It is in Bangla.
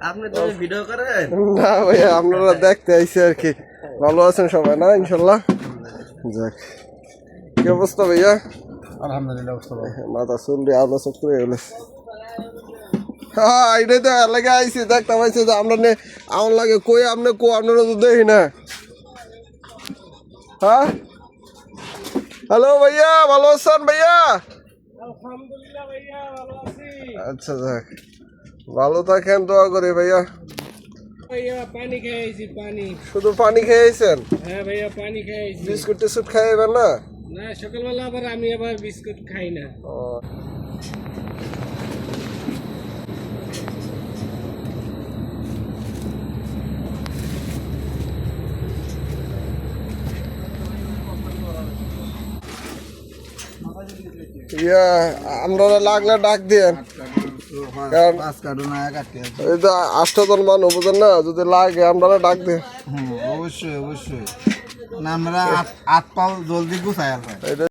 আপনি তো ভিডিও করেন না ভাইয়া, আপনারা দেখতে আইসি আর কি। ভালো আছেন সবাই না? ইনশাল্লাহ। যাক, কি অবস্থা ভাইয়া? আলহামদুলিল্লাহ। মাথা চুলটি আলো চোখ করে গেলে। হ্যাঁ, এটাই তো এলাকা আইসি, দেখতে পাইছি যে আমরা আমার লাগে কই আপনি আপনারা তো দেখি না। হ্যাঁ, হ্যালো ভাইয়া, ভালো আছেন ভাইয়া? আলহামদুলিল্লাহ ভাইয়া, ভালো আছি। আচ্ছা, যাক, ভালো থাকেন, দোয়া করি ভাইয়া। ভাইয়া পানি খেয়েছি, পানি। শুধু পানি খেয়েছেন? হ্যাঁ ভাইয়া, পানি খেয়েছি। বিস্কুট টিস্কুট খাইবেন না? না, সকালবেলা আমি আবার বিস্কুট খাই না। ও, ইয়া, আপনারা লাগলে ডাক দিয়েন, কারণ এই যে 8 জন মানুষ বুঝেন না, যদি লাগে আপনারা ডাক দিন। অবশ্যই অবশ্যই, আমরা 8 পাও জলদি গুছাই।